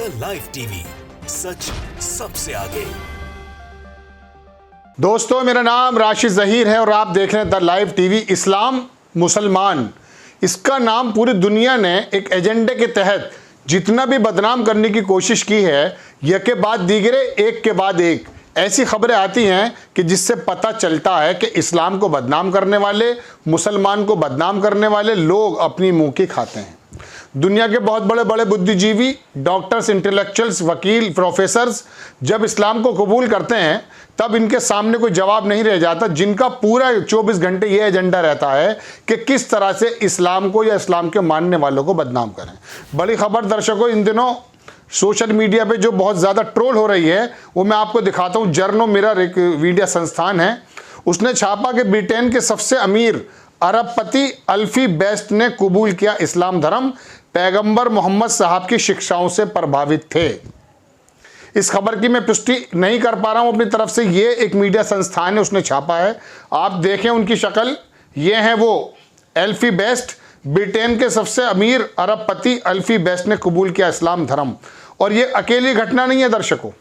The live TV, सच सबसे आगे। दोस्तों, मेरा नाम राशिद ज़हीर है और आप देख रहे हैं द लाइव टीवी। इस्लाम मुसलमान, इसका नाम पूरी दुनिया ने एक एजेंडे के तहत जितना भी बदनाम करने की कोशिश की है, यह के बाद दीगरे, एक के बाद एक ऐसी खबरें आती हैं कि जिससे पता चलता है कि इस्लाम को बदनाम करने वाले, मुसलमान को बदनाम करने वाले लोग अपनी मुंह की खाते हैं। दुनिया के बहुत बड़े बड़े बुद्धिजीवी, डॉक्टर्स, इंटेलेक्चुअल्स, वकील, प्रोफेसर्स जब इस्लाम को कबूल करते हैं तब इनके सामने कोई जवाब नहीं रह जाता, जिनका पूरा 24 घंटे ये एजेंडा रहता है कि किस तरह से इस्लाम को या इस्लाम के मानने वालों को बदनाम करें। बड़ी खबर दर्शकों, इन दिनों सोशल मीडिया पे जो बहुत ज़्यादा ट्रोल हो रही है वो मैं आपको दिखाता हूँ। जर्नो मिरर एक मीडिया संस्थान है, उसने छापा कि ब्रिटेन के सबसे अमीर अरबपति अल्फी बेस्ट ने कबूल किया इस्लाम धर्म, पैगंबर मोहम्मद साहब की शिक्षाओं से प्रभावित थे। इस खबर की मैं पुष्टि नहीं कर पा रहा हूं अपनी तरफ से, ये एक मीडिया संस्थान है, उसने छापा है। आप देखें उनकी शक्ल, ये है वो अल्फी बेस्ट, ब्रिटेन के सबसे अमीर अरबपति अल्फी बेस्ट ने कबूल किया इस्लाम धर्म। और ये अकेली घटना नहीं है दर्शकों,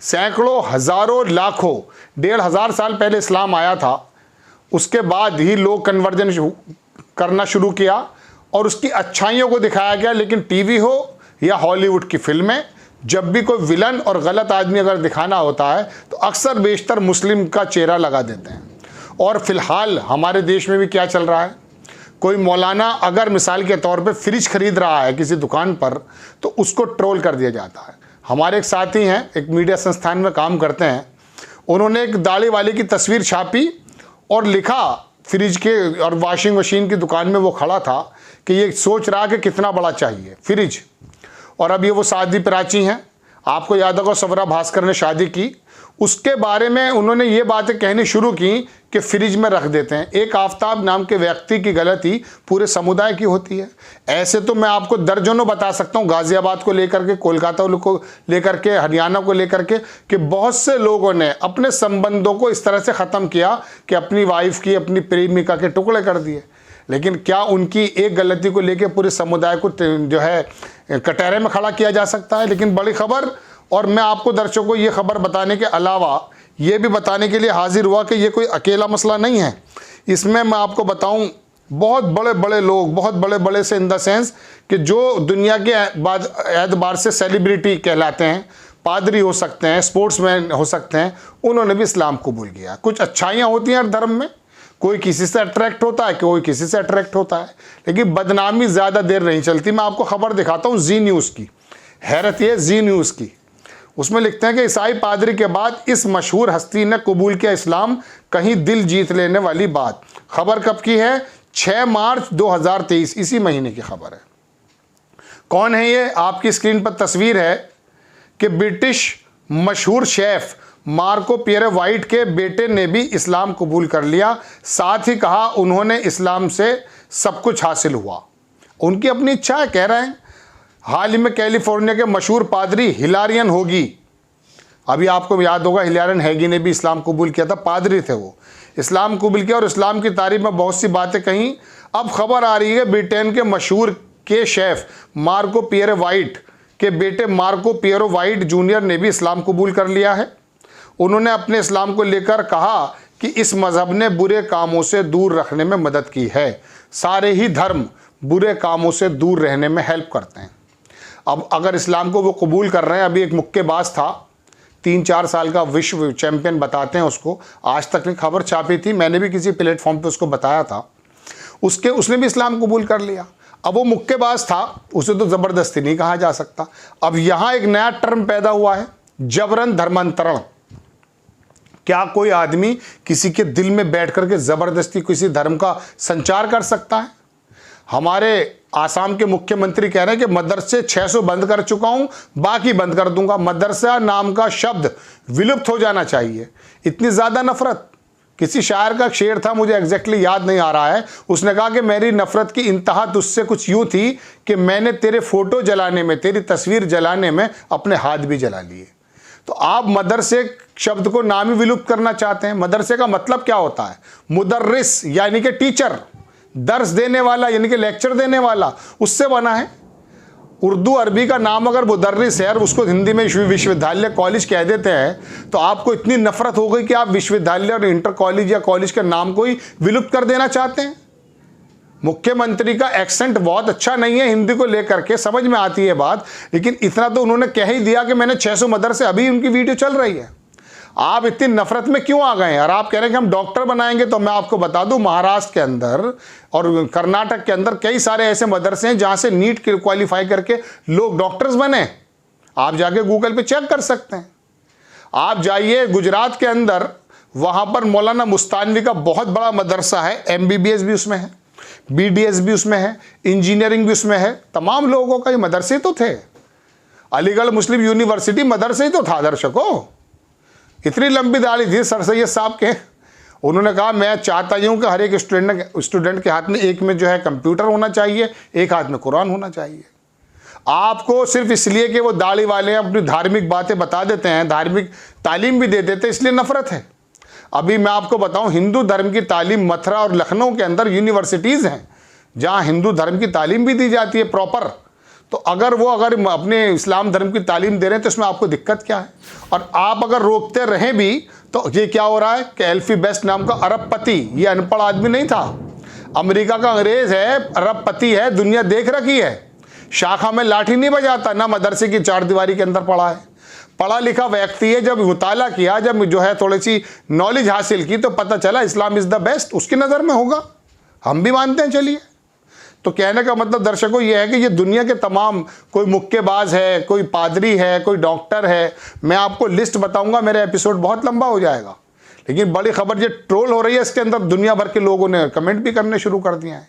सैकड़ों, हजारों, लाखों, 1500 साल पहले इस्लाम आया था, उसके बाद ही लोग कन्वर्जन करना शुरू किया और उसकी अच्छाइयों को दिखाया गया। लेकिन टीवी हो या हॉलीवुड की फिल्में, जब भी कोई विलन और गलत आदमी अगर दिखाना होता है तो अक्सर बेशतर मुस्लिम का चेहरा लगा देते हैं। और फिलहाल हमारे देश में भी क्या चल रहा है, कोई मौलाना अगर मिसाल के तौर पे फ्रिज खरीद रहा है किसी दुकान पर तो उसको ट्रोल कर दिया जाता है। हमारे एक साथी हैं, एक मीडिया संस्थान में काम करते हैं, उन्होंने एक दाढ़ी वाले की तस्वीर छापी और लिखा फ्रिज के और वॉशिंग मशीन की दुकान में वो खड़ा था कि ये सोच रहा कि कितना बड़ा चाहिए फ्रिज। और अब ये वो सादी प्राची हैं, आपको याद होगा सवरा भास्कर ने शादी की, उसके बारे में उन्होंने ये बातें कहनी शुरू की कि फ्रिज में रख देते हैं। एक आफ्ताब नाम के व्यक्ति की गलती पूरे समुदाय की होती है। ऐसे तो मैं आपको दर्जनों बता सकता हूँ, गाजियाबाद को लेकर के, कोलकाता को लेकर के, हरियाणा को लेकर के, कि बहुत से लोगों ने अपने संबंधों को इस तरह से ख़त्म किया कि अपनी वाइफ की, अपनी प्रेमिका के टुकड़े कर दिए। लेकिन क्या उनकी एक गलती को लेकर पूरे समुदाय को जो है कटहरे में खड़ा किया जा सकता है? लेकिन बड़ी खबर, और मैं आपको दर्शकों को ये खबर बताने के अलावा ये भी बताने के लिए हाजिर हुआ कि ये कोई अकेला मसला नहीं है। इसमें मैं आपको बताऊं, बहुत बड़े बड़े लोग, बहुत बड़े बड़े से इन द सेंस कि जो दुनिया के एतबार से सेलिब्रिटी कहलाते हैं, पादरी हो सकते हैं, स्पोर्ट्समैन हो सकते हैं, उन्होंने भी इस्लाम कबूल किया। कुछ अच्छाइयाँ होती हैं हर धर्म में, कोई किसी से अट्रैक्ट होता है, कोई किसी से अट्रैक्ट होता है, लेकिन बदनामी ज़्यादा देर नहीं चलती। मैं आपको खबर दिखाता हूँ जी न्यूज़ की, हैरत ये जी न्यूज़ की। उसमें लिखते हैं कि ईसाई पादरी के बाद इस मशहूर हस्ती ने कबूल किया इस्लाम, कहीं दिल जीत लेने वाली बात। खबर कब की है? 6 मार्च 2023, इसी महीने की खबर है। कौन है ये? आपकी स्क्रीन पर तस्वीर है कि ब्रिटिश मशहूर शेफ मार्को पियरे वाइट के बेटे ने भी इस्लाम कबूल कर लिया। साथ ही कहा उन्होंने इस्लाम से सब कुछ हासिल हुआ, उनकी अपनी इच्छा है, कह रहे हैं। हाल ही में कैलिफोर्निया के मशहूर पादरी हिलारियन होगी, अभी आपको याद होगा हिलारियन हैगी ने भी इस्लाम कबूल किया था, पादरी थे वो, इस्लाम कबूल किया और इस्लाम की तारीफ में बहुत सी बातें कहीं। अब खबर आ रही है ब्रिटेन के मशहूर के शेफ मार्को पियरे वाइट के बेटे मार्को पियरो वाइट जूनियर ने भी इस्लाम कबूल कर लिया है। उन्होंने अपने इस्लाम को लेकर कहा कि इस मज़हब ने बुरे कामों से दूर रखने में मदद की है। सारे ही धर्म बुरे कामों से दूर रहने में हेल्प करते हैं। अब अगर इस्लाम को वो कबूल कर रहे हैं, अभी एक मुक्केबाज था 3-4 साल का, विश्व चैंपियन बताते हैं उसको, आज तक ने खबर छापी थी, मैंने भी किसी प्लेटफॉर्म पे उसको बताया था, उसने भी इस्लाम कबूल कर लिया। अब वो मुक्केबाज था, उसे तो ज़बरदस्ती नहीं कहा जा सकता। अब यहाँ एक नया टर्म पैदा हुआ है, जबरन धर्मांतरण। क्या कोई आदमी किसी के दिल में बैठ करके ज़बरदस्ती किसी धर्म का संचार कर सकता है? हमारे आसाम के मुख्यमंत्री कह रहे हैं कि मदरसे 600 बंद कर चुका हूं, बाकी बंद कर दूंगा। मदरसा नाम का शब्द विलुप्त हो जाना चाहिए। इतनी ज़्यादा नफरत। किसी शायर का शेर था, मुझे एग्जैक्टली याद नहीं आ रहा है, उसने कहा कि मेरी नफरत की इंतहा तुझसे कुछ यूं थी कि मैंने तेरे फोटो जलाने में, तेरी तस्वीर जलाने में अपने हाथ भी जला लिए। तो आप मदरसे शब्द को नाम ही विलुप्त करना चाहते हैं। मदरसे का मतलब क्या होता है? मुदर्रिस यानी कि टीचर, दर्स देने वाला यानी कि लेक्चर देने वाला, उससे बना है। उर्दू अरबी का नाम अगर मुदर्रिस है और उसको हिंदी में विश्वविद्यालय कॉलेज कह देते हैं तो आपको इतनी नफरत हो गई कि आप विश्वविद्यालय और इंटर कॉलेज या कॉलेज के नाम को ही विलुप्त कर देना चाहते हैं। मुख्यमंत्री का एक्सेंट बहुत अच्छा नहीं है हिंदी को लेकर के, समझ में आती है बात, लेकिन इतना तो उन्होंने कह ही दिया कि मैंने 600 मदरसे, अभी उनकी वीडियो चल रही है। आप इतनी नफरत में क्यों आ गए हैं? और आप कह रहे हैं कि हम डॉक्टर बनाएंगे, तो मैं आपको बता दूं महाराष्ट्र के अंदर और कर्नाटक के अंदर कई सारे ऐसे मदरसे हैं जहां से नीट क्वालिफाई करके लोग डॉक्टर्स बने। आप जाके गूगल पे चेक कर सकते हैं। आप जाइए गुजरात के अंदर, वहां पर मौलाना मुस्तानवी का बहुत बड़ा मदरसा है, MBBS भी उसमें है, BDS भी उसमें है, इंजीनियरिंग भी उसमें है। तमाम लोगों का ये मदरसे तो थे। अलीगढ़ मुस्लिम यूनिवर्सिटी मदरसे ही तो था दर्शकों। इतनी लंबी दाढ़ी थी सर सैयद साहब के। उन्होंने कहा मैं चाहता हूँ कि हर एक स्टूडेंट के हाथ में एक में जो है कंप्यूटर होना चाहिए, एक हाथ में कुरान होना चाहिए। आपको सिर्फ इसलिए कि वो दाढ़ी वाले अपनी धार्मिक बातें बता देते हैं, धार्मिक तालीम भी दे देते हैं, इसलिए नफरत है। अभी मैं आपको बताऊं, हिंदू धर्म की तालीम मथुरा और लखनऊ के अंदर यूनिवर्सिटीज़ हैं जहां हिंदू धर्म की तालीम भी दी जाती है प्रॉपर। तो अगर अपने इस्लाम धर्म की तालीम दे रहे हैं तो इसमें आपको दिक्कत क्या है? और आप अगर रोकते रहें भी तो ये क्या हो रहा है कि एल्फी बेस्ट नाम का अरबपति, ये अनपढ़ आदमी नहीं था, अमेरिका का अंग्रेज है, अरबपति है, दुनिया देख रखी है, शाखा में लाठी नहीं बजाता, ना मदरसे की चारदीवारी के अंदर पढ़ा है, पढ़ा लिखा व्यक्ति है। जब मुताला किया, जब जो है थोड़ी सी नॉलेज हासिल की तो पता चला इस्लाम इज़ द बेस्ट, उसकी नज़र में होगा, हम भी मानते हैं। चलिए, तो कहने का मतलब दर्शकों ये है कि ये दुनिया के तमाम, कोई मुक्केबाज है, कोई पादरी है, कोई डॉक्टर है, मैं आपको लिस्ट बताऊंगा, मेरा एपिसोड बहुत लंबा हो जाएगा। लेकिन बड़ी खबर ये ट्रोल हो रही है, इसके अंदर दुनिया भर के लोगों ने कमेंट भी करने शुरू कर दिए हैं।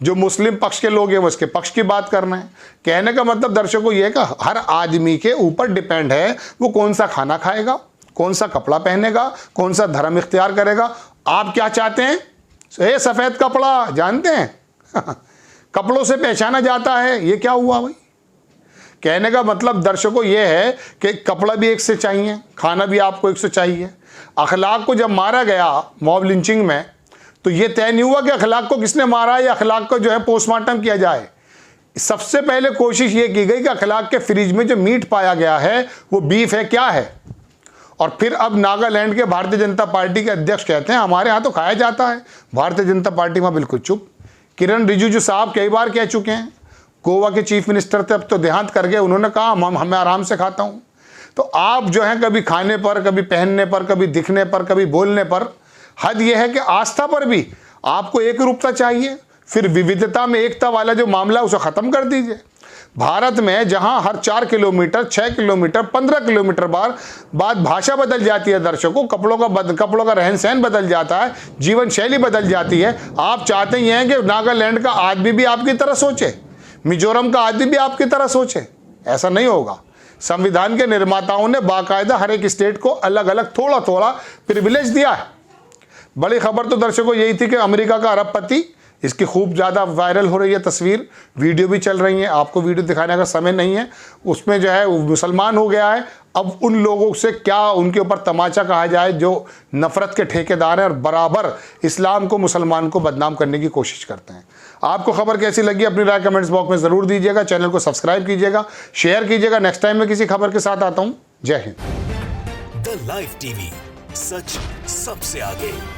जो मुस्लिम पक्ष के लोग हैं वो इसके पक्ष की बात कर रहे हैं। कहने का मतलब दर्शकों ये है कि हर आदमी के ऊपर डिपेंड है वो कौन सा खाना खाएगा, कौन सा कपड़ा पहनेगा, कौन सा धर्म इख्तियार करेगा। आप क्या चाहते हैं? सफ़ेद कपड़ा जानते हैं कपड़ों से पहचाना जाता है, ये क्या हुआ भाई? कहने का मतलब दर्शकों ये है कि कपड़ा भी एक से चाहिए, खाना भी आपको एक से चाहिए। अखलाक को जब मारा गया मॉब लिंचिंग में तो ये तय नहीं हुआ कि अखलाक को किसने मारा या अखलाक को जो है पोस्टमार्टम किया जाए। सबसे पहले कोशिश ये की गई कि अखलाक के फ्रिज में जो मीट पाया गया है वो बीफ है क्या है। और फिर अब नागालैंड के भारतीय जनता पार्टी के अध्यक्ष कहते हैं हमारे यहाँ तो खाया जाता है। भारतीय जनता पार्टी वहाँ बिल्कुल चुप। किरण रिजिजू साहब कई बार कह चुके हैं, गोवा के चीफ मिनिस्टर थे, अब तो देहांत कर गए, उन्होंने कहा हमें आराम से खाता हूँ। तो आप जो है कभी खाने पर, कभी पहनने पर, कभी दिखने पर, कभी बोलने पर, हद यह है कि आस्था पर भी आपको एक रूपता चाहिए। फिर विविधता में एकता वाला जो मामला है उसे ख़त्म कर दीजिए। भारत में जहां हर 4 किलोमीटर, 6 किलोमीटर, 15 किलोमीटर बाद भाषा बदल जाती है दर्शकों, कपड़ों का रहन सहन बदल जाता है, जीवन शैली बदल जाती है। आप चाहते ही हैं कि नागालैंड का आदमी भी आपकी तरह सोचे, मिजोरम का आदमी भी आपकी तरह सोचे, ऐसा नहीं होगा। संविधान के निर्माताओं ने बाकायदा हर एक स्टेट को अलग अलग थोड़ा थोड़ा प्रिविलेज दिया है। बड़ी खबर तो दर्शकों यही थी कि अमेरिका का अरबपति, इसकी खूब ज़्यादा वायरल हो रही है तस्वीर, वीडियो भी चल रही है, आपको वीडियो दिखाने का समय नहीं है, उसमें जो है मुसलमान हो गया है। अब उन लोगों से क्या उनके ऊपर तमाचा कहा जाए जो नफ़रत के ठेकेदार हैं और बराबर इस्लाम को, मुसलमान को बदनाम करने की कोशिश करते हैं। आपको खबर कैसी लगी अपनी राय कमेंट्स बॉक्स में ज़रूर दीजिएगा। चैनल को सब्सक्राइब कीजिएगा, शेयर कीजिएगा। नेक्स्ट टाइम मैं किसी खबर के साथ आता हूँ। जय हिंद। द लाइव टीवी, सच सबसे आगे।